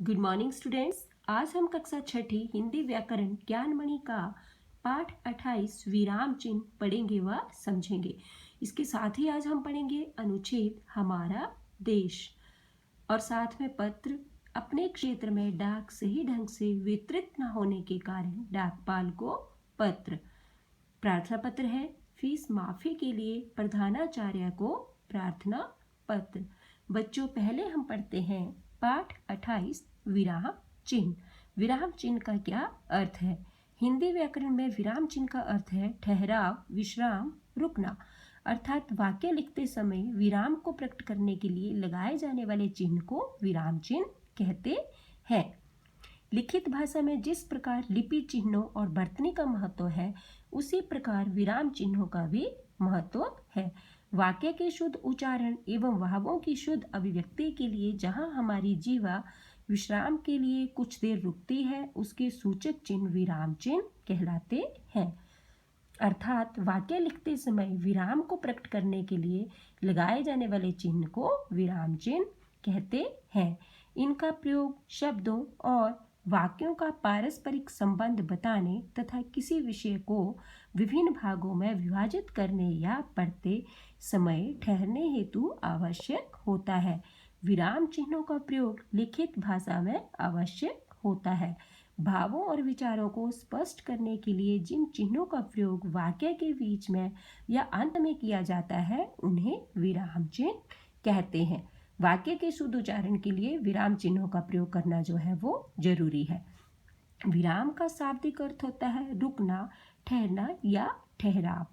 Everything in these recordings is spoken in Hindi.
Good morning students. आज हम कक्षा छठी हिंदी व्याकरण ज्ञानमणि का पाठ 28 विराम चिन्ह पढ़ेंगे व समझेंगे। इसके साथ ही आज हम पढ़ेंगे अनुच्छेद हमारा देश और साथ में पत्र। अपने क्षेत्र में डाक सही ढंग से वितरित न होने के कारण डाकपाल को पत्र। प्रार्थना पत्र है। फीस माफी के लिए प्रधानाचार्य को प्रार्थना पत्र। बच्चों, पहले हम पढ़ते हैं पाठ 28 विराम चिन्ह। विराम चिन्ह का क्या अर्थ है? हिंदी व्याकरण में विराम चिन्ह का अर्थ है ठहराव, विश्राम, रुकना। अर्थात वाक्य लिखते समय विराम को प्रकट करने के लिए लगाए जाने वाले चिन्ह को विराम चिन्ह कहते हैं। लिखित भाषा में जिस प्रकार लिपि चिन्हों और बर्तनी का महत्व है, उसी प्रकार विराम चिन्हों का भी महत्व है। वाक्य के शुद्ध उच्चारण एवं भावों की शुद्ध अभिव्यक्ति के लिए जहाँ हमारी जीवा विश्राम के लिए कुछ देर रुकती है, उसके सूचक चिन्ह विराम चिन्ह कहलाते हैं। अर्थात वाक्य लिखते समय विराम को प्रकट करने के लिए लगाए जाने वाले चिन्ह को विराम चिन्ह कहते हैं। इनका प्रयोग शब्दों और वाक्यों का पारस्परिक संबंध बताने तथा किसी विषय को विभिन्न भागों में विभाजित करने या पढ़ते समय ठहरने हेतु आवश्यक होता है। विराम चिन्हों का प्रयोग लिखित भाषा में आवश्यक होता है। भावों और विचारों को स्पष्ट करने के लिए जिन चिन्हों का प्रयोग वाक्य के बीच में या अंत में किया जाता है, उन्हें विराम चिन्ह कहते हैं। वाक्य के शुद्ध उच्चारण के लिए विराम चिन्हों का प्रयोग करना जो है वो जरूरी है। विराम का शाब्दिक अर्थ होता है रुकना, ठहरना या ठहराव।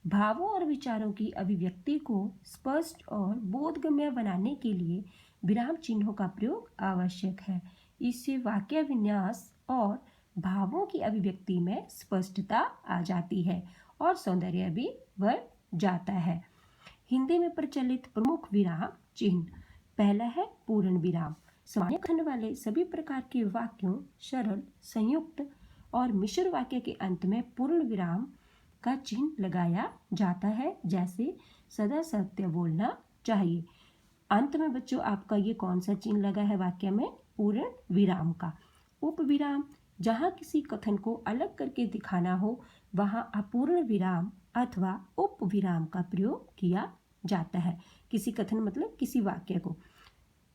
भावों और विचारों की अभिव्यक्ति को स्पष्ट और बोधगम्य बनाने के लिए विराम चिन्हों का प्रयोग आवश्यक है। इससे वाक्य विन्यास और भावों की अभिव्यक्ति में स्पष्टता आ जाती है और सौंदर्य भी बढ़ जाता है। हिंदी में प्रचलित प्रमुख विराम चिन्ह, पहला है पूर्ण विराम। सामान्य खंड वाले सभी प्रकार के वाक्यों, सरल, संयुक्त और मिश्र वाक्य के अंत में पूर्ण विराम का चिन्ह लगाया जाता है। जैसे सदा सत्य बोलना चाहिए। अंत में बच्चों आपका ये कौन सा चिन्ह लगा है वाक्य में? पूर्ण विराम का। उपविराम, जहाँ किसी कथन को अलग करके दिखाना हो, वहाँ अपूर्ण विराम अथवा उपविराम का प्रयोग किया जाता है। किसी कथन मतलब किसी वाक्य को।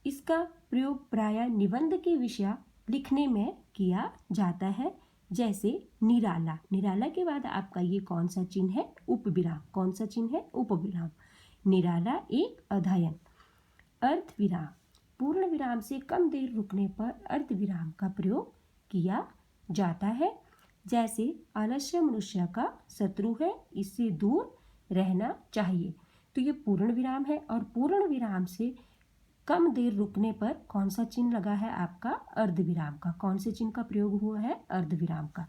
इसका प्रयोग प्रायः निबंध के विषय लिखने में किया जाता है। जैसे निराला, निराला के बाद आपका ये कौन सा चिन्ह है? उपविराम। कौन सा चिन्ह है? उपविराम। निराला एक अध्ययन। अर्धविराम, पूर्ण विराम से कम देर रुकने पर अर्धविराम का प्रयोग किया जाता है। जैसे आलस्य मनुष्य का शत्रु है, इससे दूर रहना चाहिए। तो ये पूर्ण विराम है। और पूर्ण विराम से कम देर रुकने पर कौन सा चिन्ह लगा है आपका? अर्धविराम का। कौन से चिन्ह का प्रयोग हुआ है? अर्धविराम का।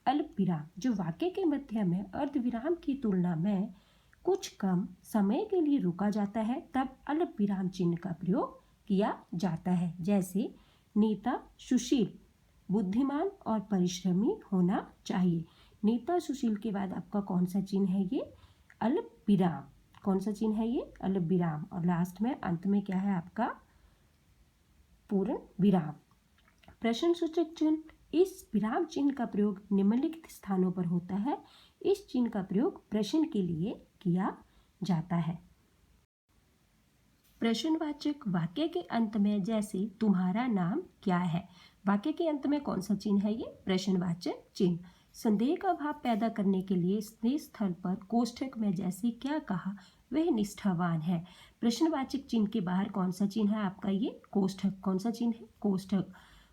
अल्प विराम, जो वाक्य के मध्य में अर्धविराम की तुलना में कुछ कम समय के लिए रुका जाता है, तब अल्प विराम चिन्ह का प्रयोग किया जाता है। जैसे नेता सुशील बुद्धिमान और परिश्रमी होना चाहिए। नेता सुशील के बाद आपका कौन सा चिन्ह है? ये अल्प विराम। कौन सा चिन्ह है? ये अल्प विराम। और लास्ट में अंत में क्या है आपका? पूर्ण विराम। प्रश्न सूचक चिन्ह, इस विराम चिन्ह का प्रयोग निम्नलिखित स्थानों पर होता है। इस चिन्ह का प्रयोग प्रश्न के लिए किया जाता है। प्रश्नवाचक वाक्य के अंत में, जैसे तुम्हारा नाम क्या है, वाक्य के अंत में कौन सा चिन्ह है? ये प्रश्नवाचक चिन्ह। संदेह का भाव पैदा करने के लिए स्नेह स्थल पर कोष्ठक में जैसे क्या कहा वह निष्ठावान है। प्रश्नवाचक चिन्ह के बाहर कौन सा चिन्ह है आपका? ये कोष्ठक। कौन सा चिन्ह है? कोष्ठक।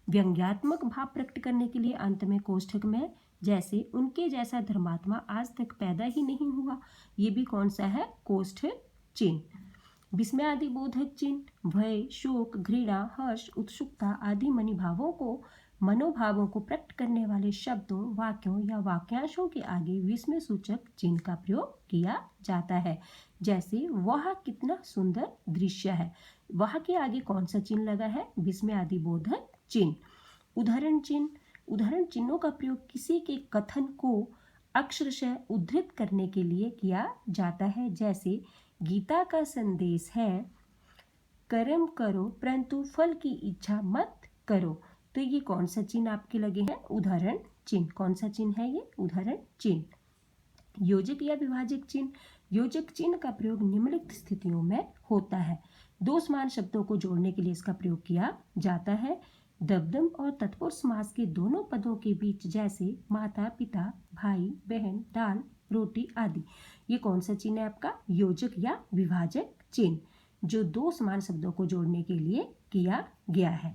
व्यंग्यात्मक भाव प्रकट करने के लिए अंत में कोष्ठक में, जैसे उनके जैसा धर्मात्मा आज तक पैदा ही नहीं हुआ, ये भी कौन सा है? कोष्ठक चिन्ह। विस्मय आदि बोधक चिन्ह, भय, शोक, घृणा, हर्ष, उत्सुकता आदि मनोभावों को प्रकट करने वाले शब्दों, वाक्यों या वाक्यांशों के आगे विस्मय सूचक चिन्ह का प्रयोग किया जाता है। जैसे वह कितना सुंदर दृश्य है, वह के आगे कौन सा चिन्ह लगा है? विस्मय आदि बोधक चिन्ह। उदाहरण चिन्ह, उदाहरण चिन्हों का प्रयोग किसी के कथन को अक्षरशः उद्धृत करने के लिए किया जाता है। जैसे गीता का संदेश है, कर्म करो परंतु फल की इच्छा मत करो। तो ये कौन सा चिन्ह आपके लगे हैं? उदाहरण चिन्ह। कौन सा चिन्ह है ये? उदाहरण चिन्ह। योजक या विभाजक चिन्ह। योजक चिन्ह का प्रयोग निम्नलिखित स्थितियों में होता है। दो समान शब्दों को जोड़ने के लिए इसका प्रयोग किया जाता है। दबदम और तत्पुरुष समास के दोनों पदों के बीच, जैसे माता पिता, भाई बहन, दाल रोटी आदि। ये कौन सा चिन्ह है आपका? योजक या विभाजक चिन्ह, जो दो समान शब्दों को जोड़ने के लिए किया गया है।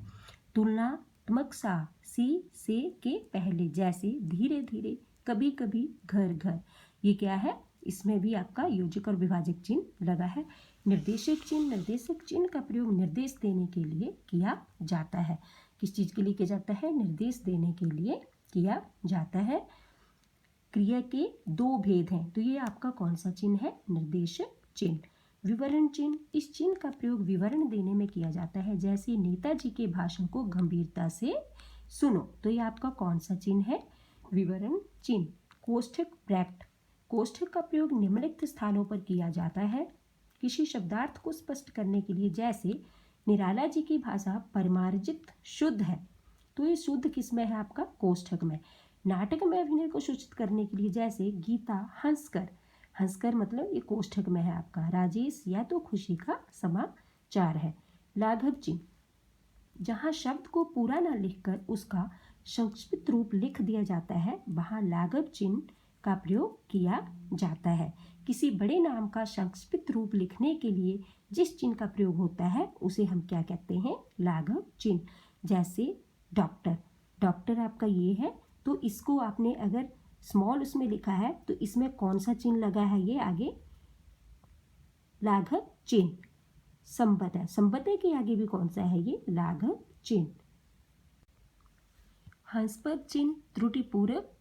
तुलनात्मक सा, सी से के पहले, जैसे धीरे धीरे, कभी कभी, घर घर। ये क्या है? इसमें भी आपका योजक और विभाजक चिन्ह लगा है। निर्देशक चिन्ह। निर्देशक चिन्ह का प्रयोग निर्देश देने के लिए किया जाता है। किस चीज़ के लिए किया जाता है? निर्देश देने के लिए किया जाता है। क्रिया के दो भेद हैं, तो ये आपका कौन सा चिन्ह है? निर्देशक चिन्ह। विवरण चिन्ह। इस चिन्ह का प्रयोग विवरण देने में किया जाता है, जैसे नेताजी के भाषण को गंभीरता से सुनो। तो ये आपका कौन सा चिन्ह है? विवरण चिन्ह। कोष्ठक ब्रैकेट। कोष्ठक का प्रयोग निम्नलिखित स्थानों पर किया जाता है। किसी शब्दार्थ को स्पष्ट करने के लिए, जैसे निराला जी की भाषा परिमार्जित शुद्ध है, तो ये शुद्ध किस में है आपका? कोष्ठक में। नाटक में अभिनय को सूचित करने के लिए, जैसे गीता हंसकर। हंसकर मतलब ये कोष्ठक में है आपका। राजेश या तो खुशी का समाचार है। लाघव चिन्ह। जहाँ शब्द को पूरा न लिखकर उसका संक्षिप्त रूप लिख दिया जाता है, वहाँ लाघव चिन्ह का प्रयोग किया जाता है। किसी बड़े नाम का संक्षिप्त रूप लिखने के लिए जिस चिन्ह का प्रयोग होता है उसे हम क्या कहते हैं? लाघव चिन्ह। जैसे डॉक्टर। डॉक्टर आपका ये है, तो इसको आपने अगर स्मॉल उसमें लिखा है तो इसमें कौन सा चिन्ह लगा है? ये आगे लाघव चिन्ह। संबंध। संबंध के आगे भी कौन सा है? ये लाघव चिन्ह। हंसपद चिन्ह। त्रुटिपूरक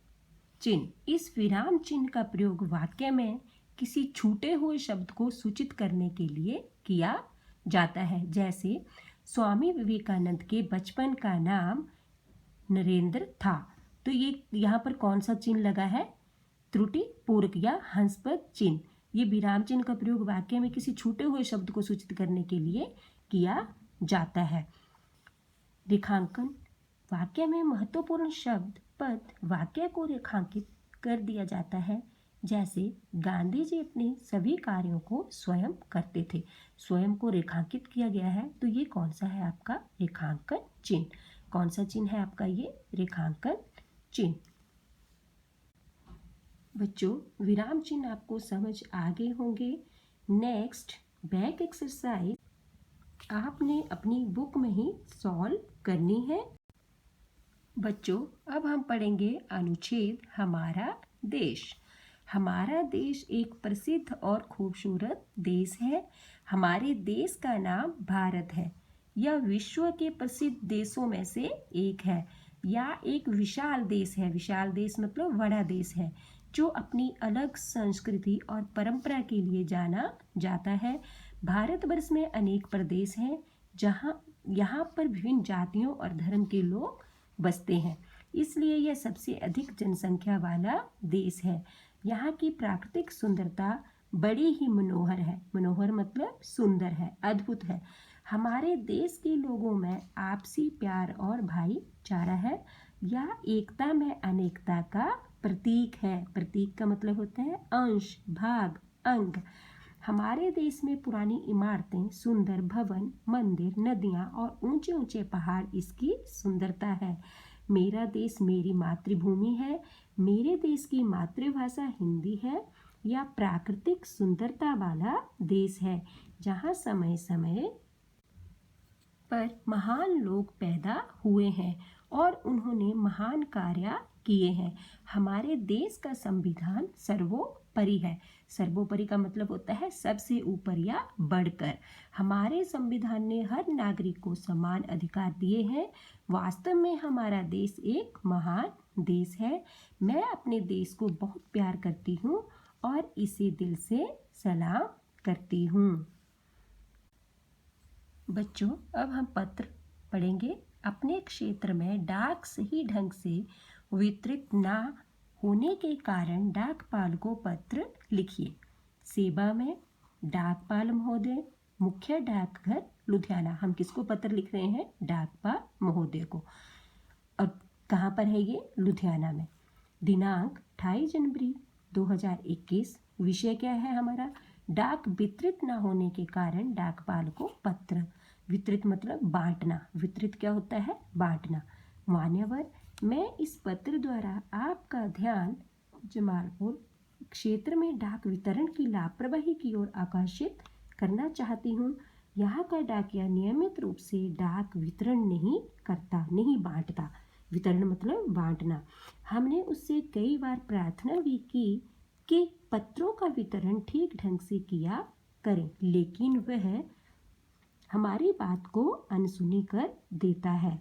चिन्ह। इस विराम चिन्ह का प्रयोग वाक्य में किसी छूटे हुए शब्द को सूचित करने के लिए किया जाता है, जैसे स्वामी विवेकानंद के बचपन का नाम नरेंद्र था। तो ये यहाँ पर कौन सा चिन्ह लगा है? त्रुटिपूरक या हंसपद चिन्ह। ये विराम चिन्ह का प्रयोग वाक्य में किसी छूटे हुए शब्द को सूचित करने के लिए किया जाता है। रेखांकन। वाक्य में महत्वपूर्ण शब्द पद वाक्य को रेखांकित कर दिया जाता है, जैसे गांधी जी अपने सभी कार्यों को स्वयं करते थे। स्वयं को रेखांकित किया गया है, तो ये कौन सा है आपका? रेखांकन चिन्ह। कौन सा चिन्ह है आपका? ये रेखांकन चिन्ह। बच्चों, विराम चिन्ह आपको समझ आ गए होंगे। नेक्स्ट बैक एक्सरसाइज आपने अपनी बुक में ही सॉल्व करनी है। बच्चों, अब हम पढ़ेंगे अनुच्छेद हमारा देश। हमारा देश एक प्रसिद्ध और खूबसूरत देश है। हमारे देश का नाम भारत है। यह विश्व के प्रसिद्ध देशों में से एक है, या एक विशाल देश है। विशाल देश मतलब बड़ा देश है, जो अपनी अलग संस्कृति और परंपरा के लिए जाना जाता है। भारतवर्ष में अनेक प्रदेश हैं, यहाँ पर विभिन्न जातियों और धर्म के लोग बसते हैं, इसलिए यह सबसे अधिक जनसंख्या वाला देश है। यहाँ की प्राकृतिक सुंदरता बड़ी ही मनोहर है। मनोहर मतलब सुंदर है, अद्भुत है। हमारे देश के लोगों में आपसी प्यार और भाईचारा है। यह एकता में अनेकता का प्रतीक है। प्रतीक का मतलब होता है अंश, भाग, अंग। हमारे देश में पुरानी इमारतें, सुंदर भवन, मंदिर, नदियाँ और ऊंचे ऊंचे पहाड़ इसकी सुंदरता है। मेरा देश मेरी मातृभूमि है। मेरे देश की मातृभाषा हिंदी है। यह प्राकृतिक सुंदरता वाला देश है, जहाँ समय समय पर महान लोग पैदा हुए हैं और उन्होंने महान कार्य किए हैं। हमारे देश का संविधान सर्वोपरि है। सर्वोपरि का मतलब होता है सबसे ऊपर या बढ़कर। हमारे संविधान ने हर नागरिक को समान अधिकार दिए हैं। वास्तव में हमारा देश एक महान देश है। मैं अपने देश को बहुत प्यार करती हूँ और इसे दिल से सलाम करती हूँ। बच्चों, अब हम पत्र पढ़ेंगे। अपने क्षेत्र में डाक सही ढंग से वितरित ना होने के कारण डाकपाल को पत्र लिखिए। सेवा में डाकपाल महोदय, मुख्य डाकघर लुधियाना। हम किसको पत्र लिख रहे हैं? डाकपाल महोदय को। और कहाँ पर है ये? लुधियाना में। दिनांक 28 जनवरी 2021। विषय क्या है हमारा? डाक वितरित न होने के कारण डाकपाल को पत्र। वितरित मतलब बांटना। वितरित क्या होता है? बांटना। मान्यवर, मैं इस पत्र द्वारा आपका ध्यान जमालपुर क्षेत्र में डाक वितरण की लापरवाही की ओर आकर्षित करना चाहती हूँ। यहाँ का डाकिया नियमित रूप से डाक वितरण नहीं करता, नहीं बांटता। वितरण मतलब बांटना। हमने उससे कई बार प्रार्थना भी की कि पत्रों का वितरण ठीक ढंग से किया करें, लेकिन वह हमारी बात को अनसुनी कर देता है।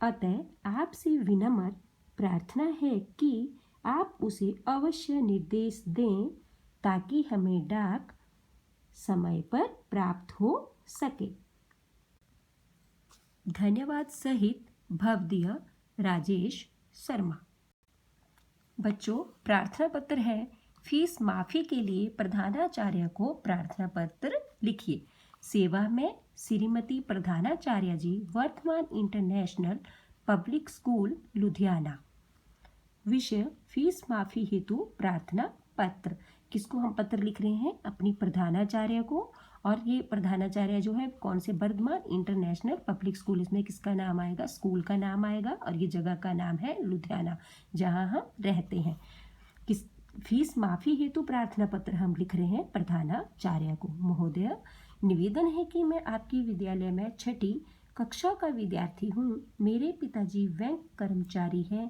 अतः आपसे विनम्र प्रार्थना है कि आप उसे अवश्य निर्देश दें ताकि हमें डाक समय पर प्राप्त हो सके। धन्यवाद सहित भवदीय राजेश शर्मा। बच्चों, प्रार्थना पत्र है। फीस माफी के लिए प्रधानाचार्य को प्रार्थना पत्र लिखिए। सेवा में श्रीमती प्रधानाचार्य जी, वर्तमान इंटरनेशनल पब्लिक स्कूल लुधियाना। विषय फीस माफी हेतु प्रार्थना पत्र। किसको हम पत्र लिख रहे हैं? अपनी प्रधानाचार्य को। और ये प्रधानाचार्य जो है कौन से? Vardhman international public school. इसमें किसका नाम आएगा? स्कूल का नाम आएगा। और ये जगह का नाम है लुधियाना, जहाँ हम रहते हैं। किस फीस माफी हेतु प्रार्थना पत्र हम लिख रहे हैं प्रधानाचार्य को। महोदय, निवेदन है कि मैं आपके विद्यालय में 6ठी कक्षा का विद्यार्थी हूँ। मेरे पिताजी बैंक कर्मचारी हैं।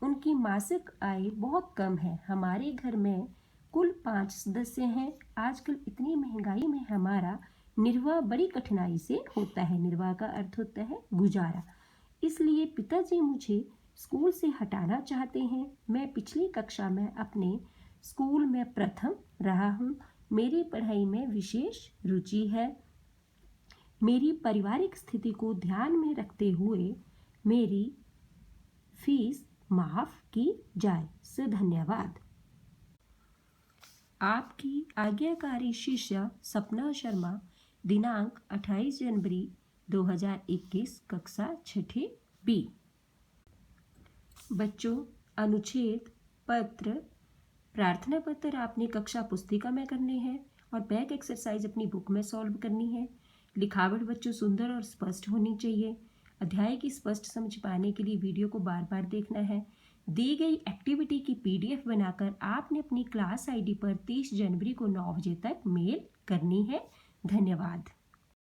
उनकी मासिक आय बहुत कम है। हमारे घर में कुल 5 सदस्य हैं। आजकल इतनी महंगाई में हमारा निर्वाह बड़ी कठिनाई से होता है। निर्वाह का अर्थ होता है गुजारा। इसलिए पिताजी मुझे स्कूल से हटाना चाहते हैं। मैं पिछली कक्षा में अपने स्कूल में प्रथम रहा हूँ। मेरी पढ़ाई में विशेष रुचि है। मेरी पारिवारिक स्थिति को ध्यान में रखते हुए मेरी फीस माफ की जाए। से धन्यवाद। आपकी आज्ञाकारी शिष्य सपना शर्मा। दिनांक 28 जनवरी 2021, कक्षा 6ठी बी। बच्चों, अनुच्छेद पत्र प्रार्थना पत्र आपने कक्षा पुस्तिका में करने हैं और बैक एक्सरसाइज अपनी बुक में सॉल्व करनी है। लिखावट बच्चों सुंदर और स्पष्ट होनी चाहिए। अध्याय की स्पष्ट समझ पाने के लिए वीडियो को बार बार देखना है। दी गई एक्टिविटी की PDF बनाकर आपने अपनी क्लास ID पर 30 जनवरी को 9 बजे तक मेल करनी है। धन्यवाद।